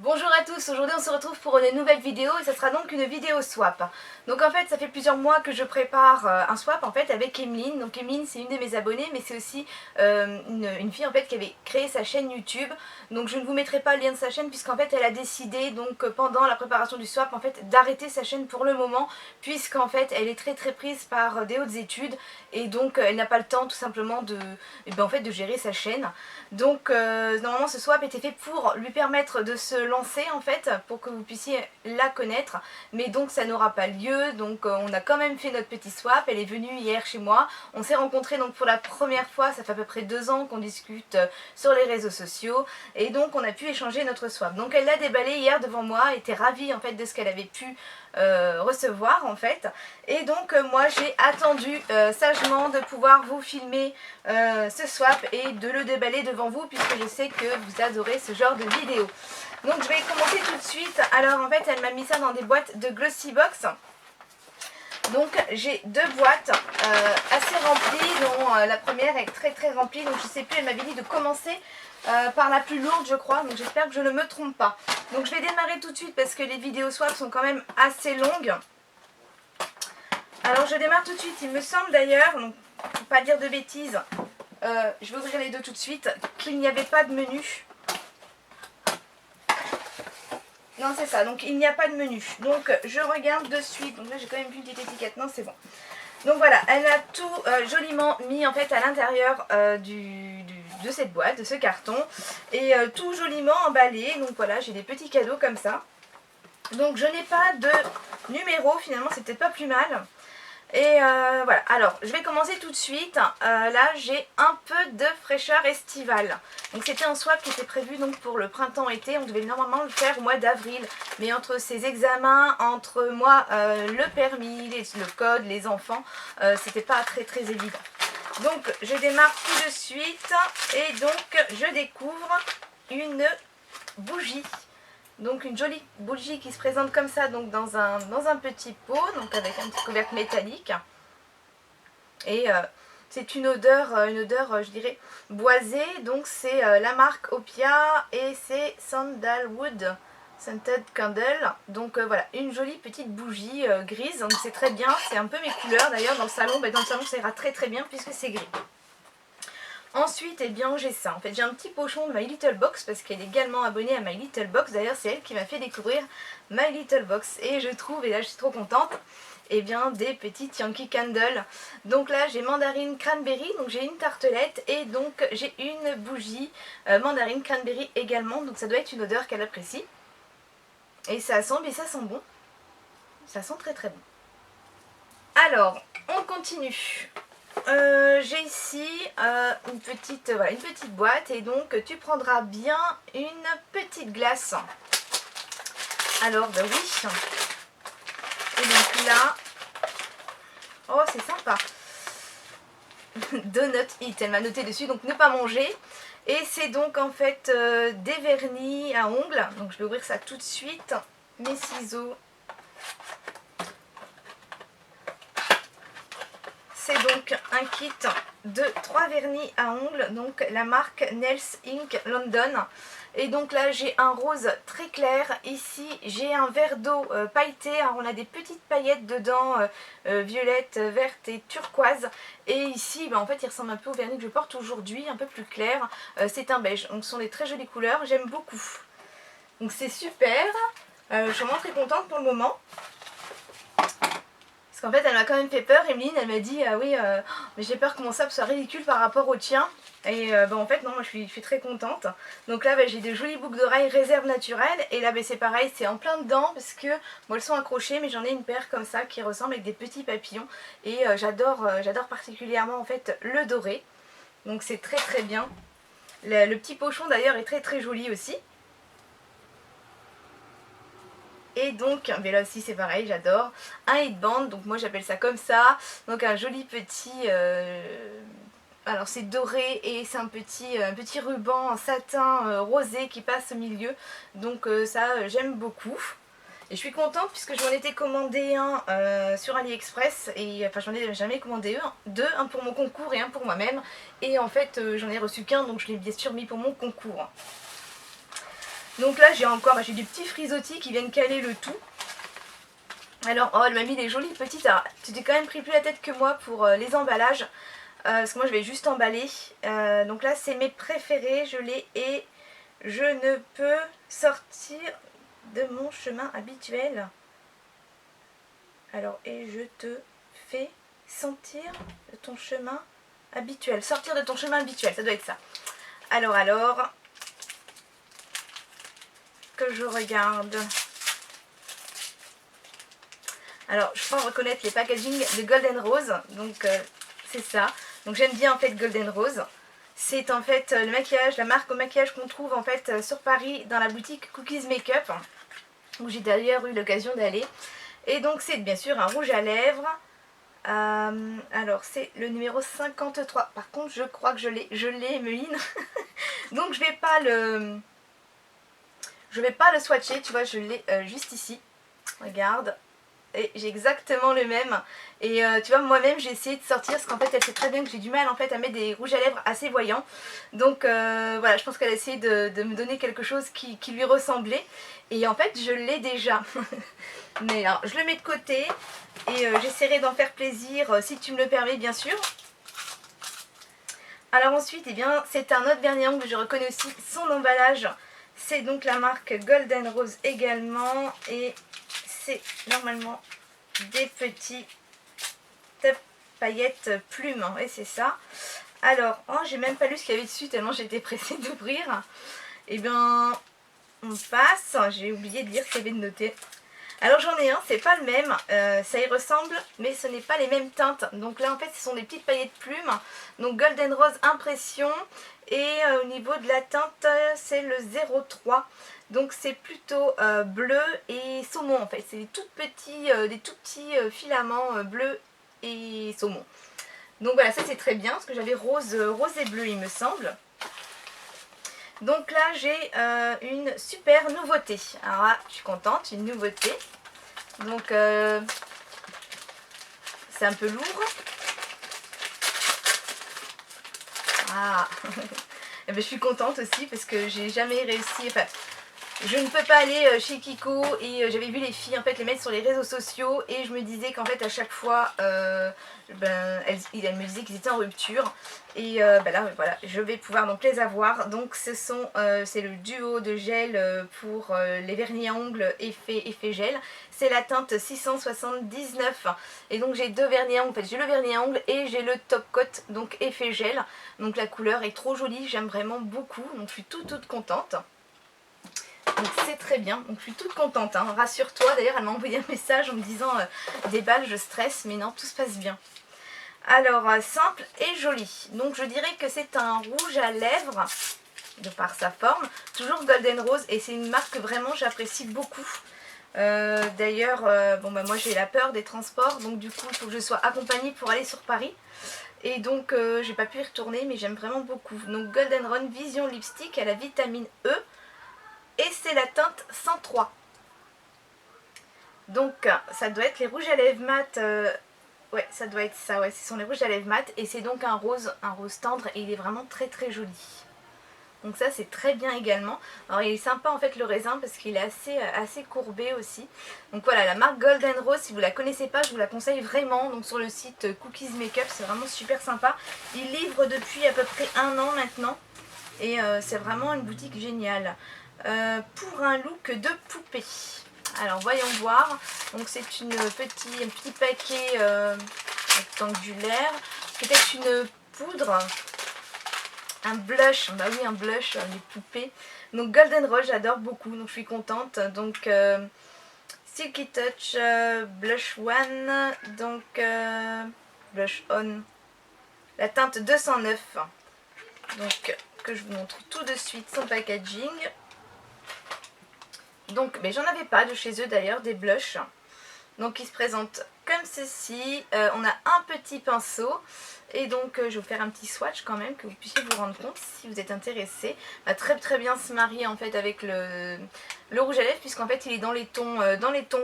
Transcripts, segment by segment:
Bonjour à tous, aujourd'hui on se retrouve pour une nouvelle vidéo et ça sera donc une vidéo swap. Donc en fait ça fait plusieurs mois que je prépare un swap en fait avec Emeline. Donc Emeline c'est une de mes abonnées mais c'est aussi une fille en fait qui avait créé sa chaîne YouTube. Donc je ne vous mettrai pas le lien de sa chaîne puisqu'en fait elle a décidé donc pendant la préparation du swap en fait d'arrêter sa chaîne pour le moment, puisqu'en fait elle est très prise par des hautes études et donc elle n'a pas le temps tout simplement de gérer sa chaîne. Donc normalement ce swap était fait pour lui permettre de se lancer en fait, pour que vous puissiez la connaître, mais donc ça n'aura pas lieu. Donc on a quand même fait notre petit swap, elle est venue hier chez moi, on s'est rencontrés donc pour la première fois, ça fait à peu près 2 ans qu'on discute sur les réseaux sociaux, et donc on a pu échanger notre swap. Donc elle l'a déballé hier devant moi, était ravie en fait de ce qu'elle avait pu recevoir en fait, et donc moi j'ai attendu sagement de pouvoir vous filmer ce swap et de le déballer devant vous, puisque je sais que vous adorez ce genre de vidéo. Donc je vais commencer tout de suite. Alors en fait elle m'a mis ça dans des boîtes de Glossy Box. Donc j'ai 2 boîtes assez remplies, dont la première est très remplie, donc je sais plus, elle m'avait dit de commencer par la plus lourde je crois, donc j'espère que je ne me trompe pas. Donc je vais démarrer tout de suite parce que les vidéos swap sont quand même assez longues. Alors je démarre tout de suite, il me semble d'ailleurs, donc pour pas dire de bêtises, je vais ouvrir les 2 tout de suite, qu'il n'y avait pas de menu. Non c'est ça, donc il n'y a pas de menu. Donc je regarde de suite, donc là j'ai quand même vu une petite étiquette, non c'est bon. Donc voilà, elle a tout joliment mis en fait à l'intérieur de cette boîte, de ce carton. Et tout joliment emballé, donc voilà, j'ai des petits cadeaux comme ça. Donc je n'ai pas de numéro, finalement c'est peut-être pas plus mal. Et voilà, alors je vais commencer tout de suite. Là j'ai un peu de fraîcheur estivale. Donc c'était un swap qui était prévu donc pour le printemps-été. On devait normalement le faire au mois d'avril, mais entre ces examens, entre moi le permis, le code, les enfants, c'était pas très évident. Donc je démarre tout de suite et donc je découvre une bougie. Donc une jolie bougie qui se présente comme ça, donc dans un petit pot, donc avec un petit couvercle métallique. Et c'est une odeur, je dirais, boisée. Donc c'est la marque Opia et c'est Sandalwood Scented Candle. Donc voilà, une jolie petite bougie grise. Donc c'est très bien, c'est un peu mes couleurs d'ailleurs dans le salon. Dans le salon ça ira très bien puisque c'est gris. Ensuite, eh bien, j'ai ça. En fait, j'ai un petit pochon de My Little Box parce qu'elle est également abonnée à My Little Box. D'ailleurs, c'est elle qui m'a fait découvrir My Little Box. Et je trouve, et là je suis trop contente, eh bien, des petites Yankee Candle. Donc là, j'ai mandarine cranberry, donc j'ai une tartelette et donc j'ai une bougie mandarine cranberry également. Donc ça doit être une odeur qu'elle apprécie. Et ça sent bon. Ça sent très bon. Alors, on continue. J'ai ici une petite boîte et donc tu prendras bien une petite glace. Alors bah oui. Et donc là, oh c'est sympa. Donut Eat, elle m'a noté dessus, donc ne pas manger. Et c'est donc en fait des vernis à ongles. Donc je vais ouvrir ça tout de suite. Mes ciseaux. C'est donc un kit de 3 vernis à ongles, donc la marque Nails Ink London. Et donc là j'ai un rose très clair, ici j'ai un verre d'eau pailleté, alors on a des petites paillettes dedans, violettes, vertes et turquoise. Et ici en fait il ressemble un peu au vernis que je porte aujourd'hui, un peu plus clair, c'est un beige, donc ce sont des très jolies couleurs, j'aime beaucoup. Donc c'est super, je suis vraiment très contente pour le moment. En fait elle m'a quand même fait peur, Emeline, elle m'a dit ah oui mais j'ai peur que mon sable soit ridicule par rapport au tien. Et en fait non, moi je suis très contente. Donc là j'ai des jolies boucles d'oreilles réserve naturelle. Et là c'est pareil, c'est en plein dedans parce que bon, elles sont accrochées, mais j'en ai une paire comme ça qui ressemble avec des petits papillons. Et j'adore particulièrement en fait le doré. Donc c'est très bien. Le petit pochon d'ailleurs est très joli aussi. Et donc, mais là aussi c'est pareil, j'adore, un headband, donc moi j'appelle ça comme ça, donc un joli petit, alors c'est doré et c'est un petit ruban en satin rosé qui passe au milieu, donc ça j'aime beaucoup. Et je suis contente puisque je m'en étais commandé un sur AliExpress, et enfin j'en ai jamais commandé deux, un pour mon concours et un pour moi-même, et en fait j'en ai reçu qu'un, donc je l'ai bien sûr mis pour mon concours. Donc là j'ai des petits frisottis qui viennent caler le tout. Alors, oh, elle m'a mis des jolies petites. Alors, tu t'es quand même pris plus la tête que moi pour les emballages. Parce que moi, je vais juste emballer. Donc là, c'est mes préférés. Je les ai. Je ne peux sortir de mon chemin habituel. Alors, et je te fais sentir de ton chemin habituel. Sortir de ton chemin habituel, ça doit être ça. Alors, que je regarde. Alors, je peux reconnaître les packaging de Golden Rose, donc c'est ça. Donc j'aime bien en fait Golden Rose. C'est en fait le maquillage, la marque au maquillage qu'on trouve en fait sur Paris dans la boutique Cookies Makeup, où j'ai d'ailleurs eu l'occasion d'aller. Et donc c'est bien sûr un rouge à lèvres. Alors c'est le numéro 53. Par contre je crois que je l'ai Emeline. Donc je vais pas le swatcher, tu vois, je l'ai juste ici. Regarde. Et j'ai exactement le même. Et tu vois, moi-même j'ai essayé de sortir parce qu'en fait elle sait très bien que j'ai du mal en fait à mettre des rouges à lèvres assez voyants. Donc voilà, je pense qu'elle a essayé de me donner quelque chose qui lui ressemblait. Et en fait je l'ai déjà. Mais alors je le mets de côté et j'essaierai d'en faire plaisir si tu me le permets bien sûr. Alors ensuite, eh bien, c'est un autre vernis à ongles, je reconnais aussi son emballage. C'est donc la marque Golden Rose également. Et c'est normalement des petites paillettes plumes. Et c'est ça. Alors, oh, j'ai même pas lu ce qu'il y avait dessus tellement j'étais pressée d'ouvrir. Eh bien, on passe. J'ai oublié de lire ce qu'il y avait de noté. Alors j'en ai un, c'est pas le même, ça y ressemble, mais ce n'est pas les mêmes teintes. Donc là en fait ce sont des petites paillettes plumes, donc Golden Rose Impression, et au niveau de la teinte c'est le 03. Donc c'est plutôt bleu et saumon en fait, c'est des tout petits filaments bleus et saumon. Donc voilà, ça c'est très bien, parce que j'avais rose et bleu il me semble. Donc là j'ai une super nouveauté. Alors là je suis contente, une nouveauté. Donc c'est un peu lourd. Ah et ben, je suis contente aussi parce que j'ai jamais réussi. Enfin, je ne peux pas aller chez Kiko et j'avais vu les filles en fait les mettre sur les réseaux sociaux et je me disais qu'en fait à chaque fois elles me disaient qu'ils étaient en rupture et là voilà, je vais pouvoir donc les avoir. Donc c'est le duo de gel pour les vernis à ongles effet gel. C'est la teinte 679 et donc j'ai deux vernis à ongles, en fait j'ai le vernis à ongles et j'ai le top coat donc effet gel. Donc la couleur est trop jolie, j'aime vraiment beaucoup, donc je suis toute contente. Donc c'est très bien, donc je suis toute contente, hein. Rassure-toi, d'ailleurs elle m'a envoyé un message en me disant des balles je stresse, mais non, tout se passe bien. Alors simple et joli, donc je dirais que c'est un rouge à lèvres de par sa forme, toujours Golden Rose et c'est une marque que vraiment j'apprécie beaucoup. D'ailleurs moi j'ai la peur des transports, donc du coup il faut que je sois accompagnée pour aller sur Paris. Et donc j'ai pas pu y retourner mais j'aime vraiment beaucoup. Donc Golden Run Vision Lipstick à la vitamine E. Et c'est la teinte 103. Donc ça doit être les rouges à lèvres mat. Ouais, ça doit être ça. Ouais, ce sont les rouges à lèvres mat. Et c'est donc un rose tendre. Et il est vraiment très joli. Donc ça c'est très bien également. Alors il est sympa en fait le raisin parce qu'il est assez courbé aussi. Donc voilà, la marque Golden Rose, si vous la connaissez pas, je vous la conseille vraiment. Donc sur le site Cookies Makeup, c'est vraiment super sympa. Ils livrent depuis à peu près 1 an maintenant. Et c'est vraiment une boutique géniale. Pour un look de poupée. Alors voyons voir. Donc c'est un petit paquet rectangulaire. Peut-être une poudre. Un blush. Bah oui, un blush, les poupées. Donc Golden Rose, j'adore beaucoup. Donc je suis contente. Donc Silky Touch Blush One. Donc Blush On. La teinte 209. Donc que je vous montre tout de suite son packaging. Donc, mais j'en avais pas de chez eux d'ailleurs, des blushs. Donc ils se présentent comme ceci. On a un petit pinceau. Et donc je vais vous faire un petit swatch quand même, que vous puissiez vous rendre compte si vous êtes intéressé. Va très bien se marier en fait avec le rouge à lèvres, puisqu'en fait il est dans les tons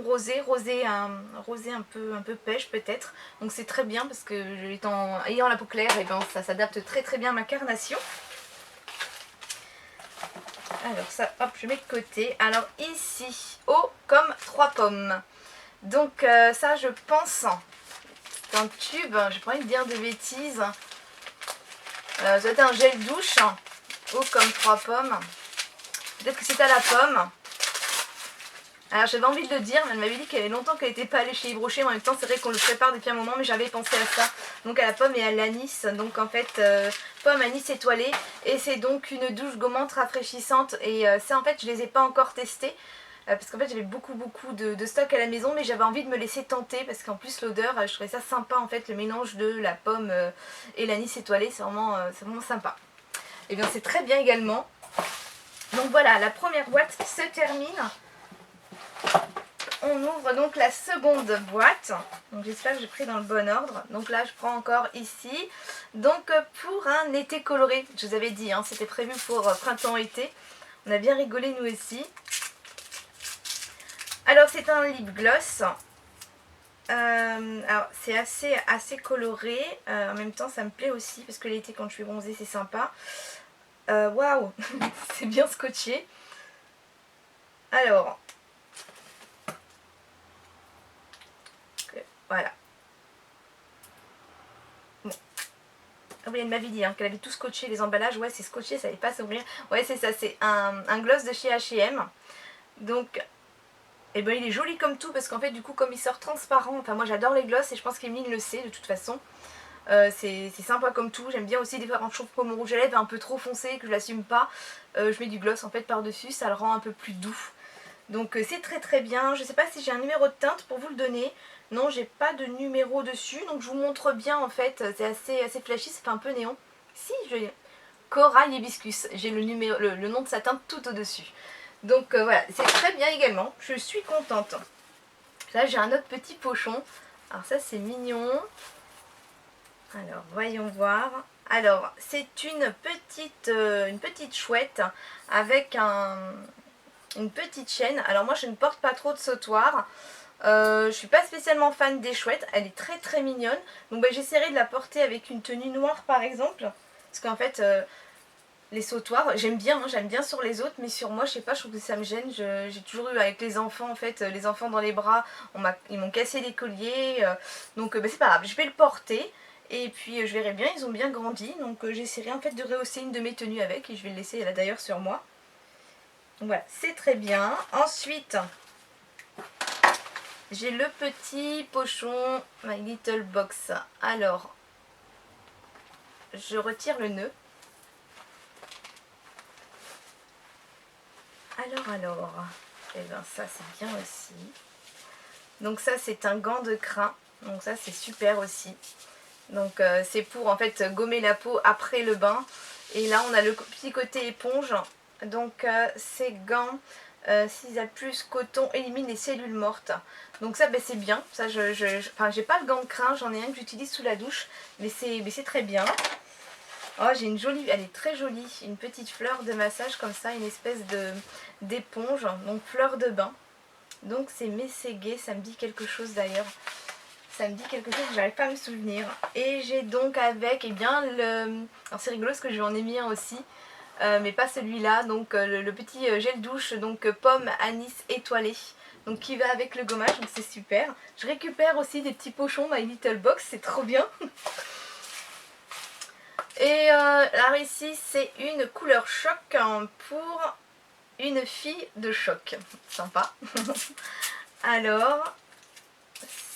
rosés, un peu pêche peut-être. Donc c'est très bien parce que ayant la peau claire, et ben, ça s'adapte très bien à ma carnation. Alors ça, hop, je mets de côté. Alors ici, eau comme 3 pommes. Donc ça, je pense, c'est un tube, j'ai pas envie de dire de bêtises. Ça doit être un gel douche, eau comme 3 pommes. Peut-être que c'est à la pomme. Alors j'avais envie de le dire, mais elle m'avait dit qu'elle avait longtemps qu'elle n'était pas allée chez Yves Rocher, mais en même temps c'est vrai qu'on le prépare depuis un moment, mais j'avais pensé à ça. Donc à la pomme et à l'anis, donc en fait pomme, anis étoilé, et c'est donc une douche gommante rafraîchissante, et ça en fait je les ai pas encore testés, parce qu'en fait j'avais beaucoup de stock à la maison, mais j'avais envie de me laisser tenter, parce qu'en plus l'odeur, je trouvais ça sympa en fait, le mélange de la pomme et l'anis étoilé, c'est vraiment sympa. Et bien c'est très bien également. Donc voilà, la première boîte se termine. On ouvre donc la seconde boîte. Donc j'espère que j'ai pris dans le bon ordre. Donc là je prends encore ici. Donc pour un été coloré, je vous avais dit, hein, c'était prévu pour printemps-été. On a bien rigolé nous aussi. Alors c'est un lip gloss. Alors c'est assez coloré. En même temps ça me plaît aussi parce que l'été quand je suis bronzée c'est sympa. Waouh, c'est bien scotché. Alors... Voilà. Bon. Elle m'avait dit hein, qu'elle avait tout scotché, les emballages. Ouais, c'est scotché, ça n'allait pas s'ouvrir. Ouais, c'est ça, c'est un gloss de chez H&M. Donc, eh ben, il est joli comme tout parce qu'en fait, du coup, comme il sort transparent, enfin, moi j'adore les gloss et je pense qu'Emeline le sait de toute façon. C'est sympa comme tout. J'aime bien aussi des fois quand je trouve que mon rouge à lèvres est un peu trop foncé, que je l'assume pas. Je mets du gloss en fait par-dessus, ça le rend un peu plus doux. Donc c'est très bien. Je sais pas si j'ai un numéro de teinte pour vous le donner. Non, j'ai pas de numéro dessus. Donc je vous montre bien en fait. C'est assez flashy, ça fait un peu néon. Si, j'ai Corail Hibiscus. J'ai le nom de sa teinte tout au-dessus. Donc voilà, c'est très bien également. Je suis contente. Là j'ai un autre petit pochon. Alors ça c'est mignon. Alors voyons voir. Alors c'est une petite chouette avec une petite chaîne. Alors moi je ne porte pas trop de sautoir. Je suis pas spécialement fan des chouettes. Elle est très mignonne. Donc bah, j'essaierai de la porter avec une tenue noire par exemple. Parce qu'en fait les sautoirs j'aime bien, hein, j'aime bien sur les autres. Mais sur moi je sais pas, je trouve que ça me gêne. J'ai toujours eu avec les enfants en fait, les enfants dans les bras. Ils m'ont cassé les colliers. Donc bah, c'est pas grave, je vais le porter. Et puis je verrai bien, ils ont bien grandi. Donc j'essaierai en fait de rehausser une de mes tenues avec. Et je vais le laisser là d'ailleurs sur moi. Donc voilà, c'est très bien. Ensuite, j'ai le petit pochon My Little Box. Alors, je retire le nœud. Alors, et bien ça c'est bien aussi. Donc ça c'est un gant de crin. Donc ça c'est super aussi. Donc c'est pour en fait gommer la peau après le bain. Et là on a le petit côté éponge. Donc ces gants 6 A+, coton, élimine les cellules mortes. Donc ça c'est bien. Ça enfin j'ai pas le gant de crin, j'en ai un que j'utilise sous la douche. Mais c'est très bien. Oh j'ai une jolie, elle est très jolie. Une petite fleur de massage comme ça, une espèce d'éponge. Donc fleur de bain. Donc c'est Mességué, ça me dit quelque chose d'ailleurs. Ça me dit quelque chose que j'arrive pas à me souvenir. Et j'ai donc avec, eh bien, alors c'est rigolo parce que je lui en ai mis un aussi. Mais pas celui-là, donc le petit gel douche, donc pomme anis étoilé, donc qui va avec le gommage, donc c'est super. Je récupère aussi des petits pochons My Little Box, c'est trop bien. Et alors ici c'est une couleur choc pour une fille de choc, sympa. Alors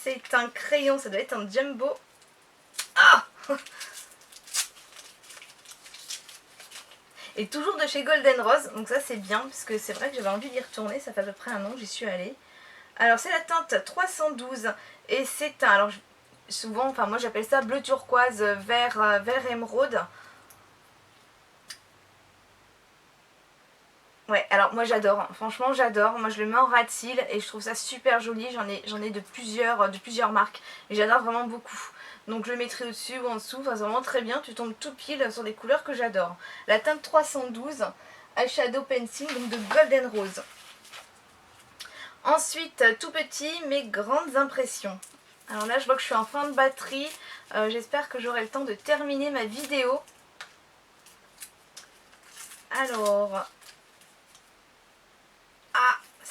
c'est un crayon, ça doit être un jumbo. Ah et toujours de chez Golden Rose, donc ça c'est bien, parce que c'est vrai que j'avais envie d'y retourner, ça fait à peu près un an que j'y suis allée. Alors c'est la teinte 312, et c'est un, alors souvent, enfin moi j'appelle ça bleu turquoise, vert émeraude. Ouais, alors moi j'adore, hein. Franchement j'adore, moi je le mets en rat cils et je trouve ça super joli, j'en ai de plusieurs marques, et j'adore vraiment beaucoup. Donc je le mettrai au-dessus ou en dessous, enfin, c'est vraiment très bien, tu tombes tout pile sur des couleurs que j'adore. La teinte 312, eyeshadow pencil, donc de Golden Rose. Ensuite, tout petit, mes grandes impressions. Alors là je vois que je suis en fin de batterie, j'espère que j'aurai le temps de terminer ma vidéo. Alors,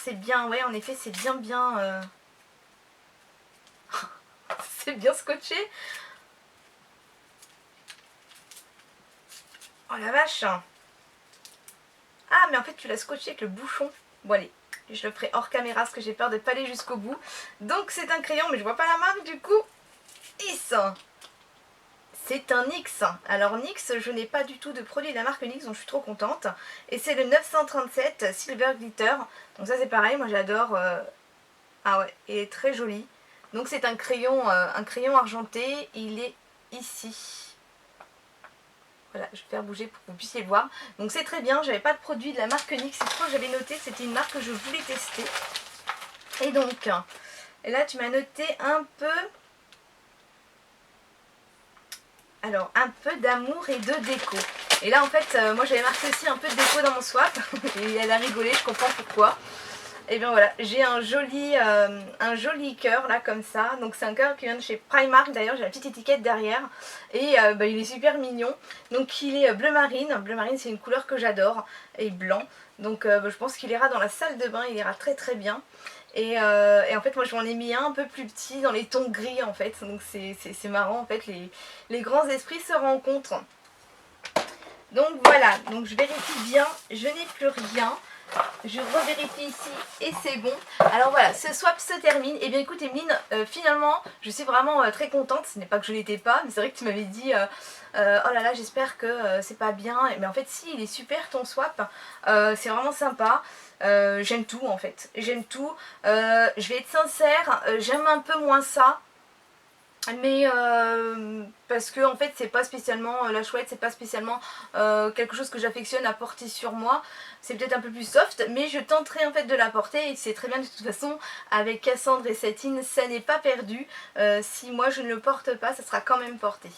c'est bien, ouais en effet c'est bien c'est bien scotché. Oh la vache. Ah mais en fait tu l'as scotché avec le bouchon. Bon allez, je le ferai hors caméra parce que j'ai peur de pas aller jusqu'au bout. Donc c'est un crayon mais je vois pas la marque du coup. Is. C'est un NYX. Alors NYX, je n'ai pas du tout de produit de la marque NYX donc je suis trop contente. Et c'est le 937 Silver Glitter. Donc ça c'est pareil, moi j'adore. Ah ouais, il est très joli. Donc c'est un crayon argenté. Il est ici. Voilà, je vais faire bouger pour que vous puissiez le voir. Donc c'est très bien, j'avais pas de produit de la marque NYX, c'est trop, j'avais noté, c'était une marque que je voulais tester. Et donc, là tu m'as noté un peu... Alors, un peu d'amour et de déco. Et là en fait, moi j'avais marqué aussi un peu de déco dans mon swap. Et elle a rigolé, je comprends pourquoi. Et bien voilà, j'ai un joli cœur là comme ça. Donc c'est un cœur qui vient de chez Primark, d'ailleurs j'ai la petite étiquette derrière. Et il est super mignon. Donc il est bleu marine. Bleu marine c'est une couleur que j'adore. Et blanc. Donc je pense qu'il ira dans la salle de bain, il ira très très bien. Et en fait moi je m'en ai mis un peu plus petit dans les tons gris en fait. Donc c'est marrant en fait, les grands esprits se rencontrent. Donc voilà, donc je vérifie bien, je n'ai plus rien. Je revérifie ici et c'est bon. Alors voilà, ce swap se termine. Et bien écoute Emeline, finalement je suis vraiment très contente. Ce n'est pas que je l'étais pas, mais c'est vrai que tu m'avais dit oh là là j'espère que c'est pas bien. Mais en fait si, il est super ton swap. C'est vraiment sympa. J'aime tout en fait. J'aime tout. Je vais être sincère, j'aime un peu moins ça. Mais parce que en fait c'est pas spécialement la chouette, c'est pas spécialement quelque chose que j'affectionne à porter sur moi. C'est peut-être un peu plus soft, mais je tenterai en fait de la porter et c'est très bien de toute façon avec Cassandre et Satine, ça n'est pas perdu. Si moi je ne le porte pas, ça sera quand même porté.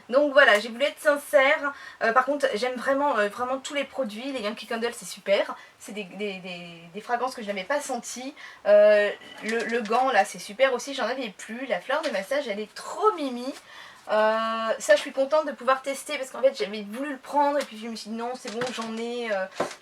Donc voilà, j'ai voulu être sincère. Par contre j'aime vraiment tous les produits. Les Yankee Candle c'est super. C'est des fragrances que je n'avais pas senties. Le gant là c'est super aussi, j'en avais plus. La fleur de massage elle est trop mimi. Ça je suis contente de pouvoir tester parce qu'en fait j'avais voulu le prendre et puis je me suis dit non c'est bon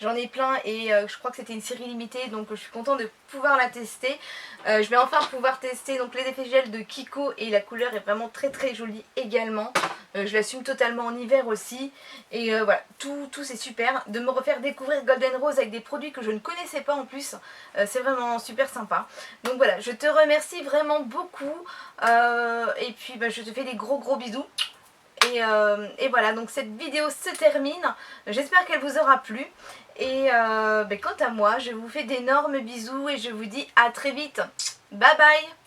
j'en ai plein et je crois que c'était une série limitée donc je suis contente de pouvoir la tester. Je vais enfin pouvoir tester donc les effets gel de Kiko et la couleur est vraiment très très jolie également. Je l'assume totalement en hiver aussi et voilà tout c'est super. De me refaire découvrir Golden Rose avec des produits que je ne connaissais pas en plus, c'est vraiment super sympa. Donc voilà, je te remercie vraiment beaucoup et puis je te fais des gros bisous. Et voilà, donc cette vidéo se termine. J'espère qu'elle vous aura plu. Et quant à moi, je vous fais d'énormes bisous et je vous dis à très vite. Bye bye.